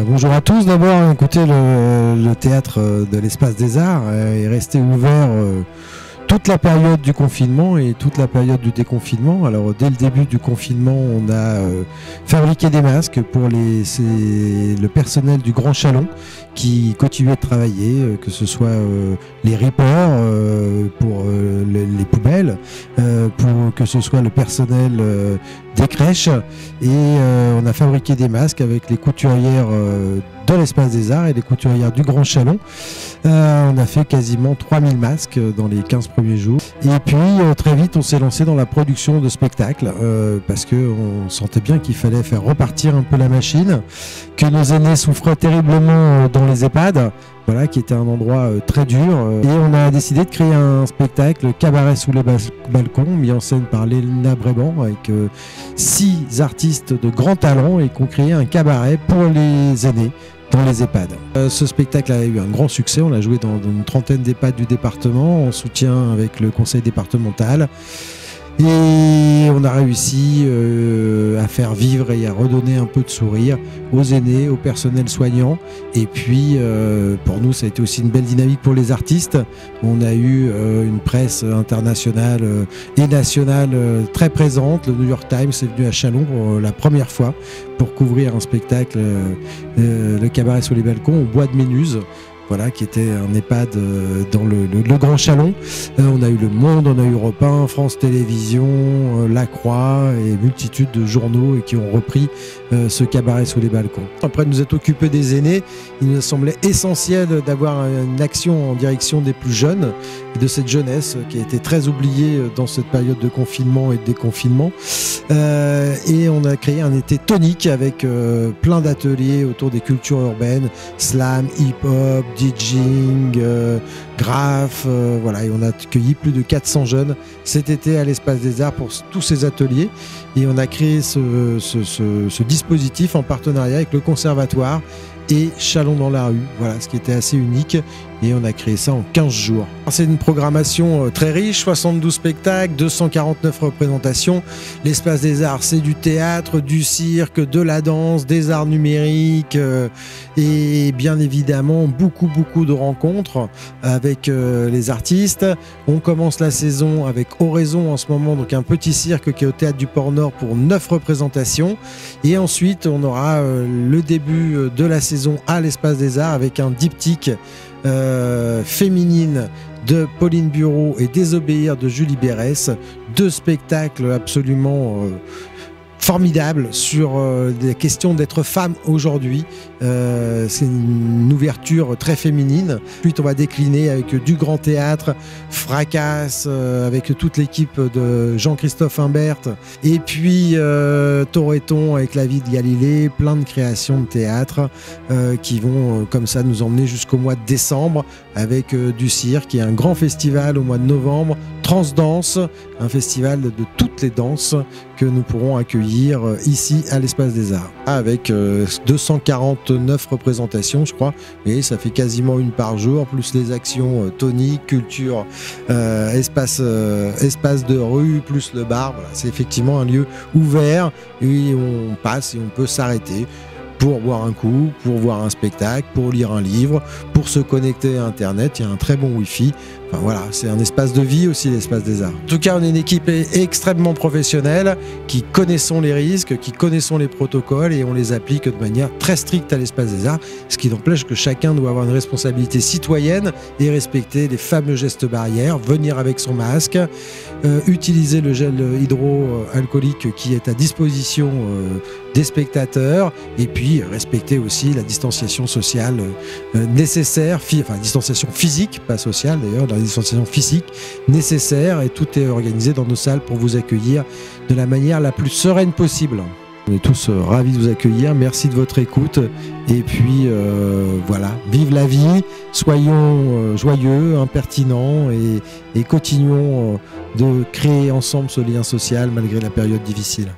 Bonjour à tous. D'abord, écoutez, le théâtre de l'Espace des Arts est resté ouvert toute la période du confinement et toute la période du déconfinement. Alors, dès le début du confinement, on a fabriqué des masques pour le personnel du Grand Chalon qui continuait de travailler, que ce soit les rippers pour les poubelles, que ce soit le personnel des crèches, et on a fabriqué des masques avec les couturières de l'Espace des Arts et les couturières du Grand Chalon. On a fait quasiment 3000 masques dans les 15 premiers jours. Et puis très vite on s'est lancé dans la production de spectacles parce qu'on sentait bien qu'il fallait faire repartir un peu la machine, que nos aînés souffraient terriblement dans les EHPAD, voilà, qui était un endroit très dur. Et on a décidé de créer un spectacle Cabaret sous les balcons, mis en scène par Léna Bréban, avec 6 artistes de grand talent, et qu'on créé un cabaret pour les aînés dans les EHPAD. Ce spectacle a eu un grand succès. On l'a joué dans une trentaine d'EHPAD du département, en soutien avec le conseil départemental. Et on a réussi à faire vivre et à redonner un peu de sourire aux aînés, au personnel soignant. Et puis pour nous, ça a été aussi une belle dynamique pour les artistes. On a eu une presse internationale et nationale très présente. Le New York Times est venu à Chalon pour la première fois pour couvrir un spectacle, le Cabaret sous les balcons, au bois de Ménuse. Voilà, qui était un EHPAD dans le Grand Chalon. On a eu Le Monde, on a eu Europe 1, France Télévisions, La Croix et multitude de journaux et qui ont repris ce cabaret sous les balcons. Après nous être occupés des aînés, il nous semblait essentiel d'avoir une action en direction des plus jeunes et de cette jeunesse qui a été très oubliée dans cette période de confinement et de déconfinement. Et on a créé un été tonique avec plein d'ateliers autour des cultures urbaines, slam, hip-hop, DJing, graphe, voilà, et on a accueilli plus de 400 jeunes cet été à l'Espace des Arts pour tous ces ateliers, et on a créé ce dispositif en partenariat avec le Conservatoire et Chalon dans la rue, voilà, ce qui était assez unique, et on a créé ça en 15 jours. C'est une programmation très riche, 72 spectacles, 249 représentations. L'Espace des Arts, c'est du théâtre, du cirque, de la danse, des arts numériques, et bien évidemment beaucoup de rencontres avec les artistes. On commence la saison avec Oraison en ce moment, donc un petit cirque qui est au Théâtre du Port-Nord pour 9 représentations, et ensuite on aura le début de la saison à l'Espace des Arts avec un diptyque féminine de Pauline Bureau et Désobéir de Julie Bérès, 2 spectacles absolument formidable sur des questions d'être femme aujourd'hui. C'est une ouverture très féminine. Ensuite, on va décliner avec du grand théâtre, Fracasse, avec toute l'équipe de Jean-Christophe Imbert, et puis Toreton avec La vie de Galilée, plein de créations de théâtre qui vont comme ça nous emmener jusqu'au mois de décembre avec du cirque et un grand festival au mois de novembre, Transdanse, un festival de toutes les danses que nous pourrons accueillir ici à l'Espace des Arts, avec 249 représentations, je crois, et ça fait quasiment une par jour, plus les actions toniques, culture, espace de rue, plus le bar. Voilà, c'est effectivement un lieu ouvert et on passe et on peut s'arrêter pour boire un coup, pour voir un spectacle, pour lire un livre, pour se connecter à Internet. Il y a un très bon Wi-Fi. Enfin voilà, c'est un espace de vie aussi, l'Espace des Arts. En tout cas, on est une équipe extrêmement professionnelle, qui connaissons les risques, qui connaissons les protocoles, et on les applique de manière très stricte à l'Espace des Arts, ce qui n'empêche que chacun doit avoir une responsabilité citoyenne et respecter les fameux gestes barrières, venir avec son masque, utiliser le gel hydroalcoolique qui est à disposition des spectateurs, et puis respecter aussi la distanciation sociale nécessaire, enfin distanciation physique, pas sociale d'ailleurs, la distanciation physique nécessaire, et tout est organisé dans nos salles pour vous accueillir de la manière la plus sereine possible. On est tous ravis de vous accueillir, merci de votre écoute, et puis voilà, vive la vie, soyons joyeux, impertinents, et continuons de créer ensemble ce lien social malgré la période difficile.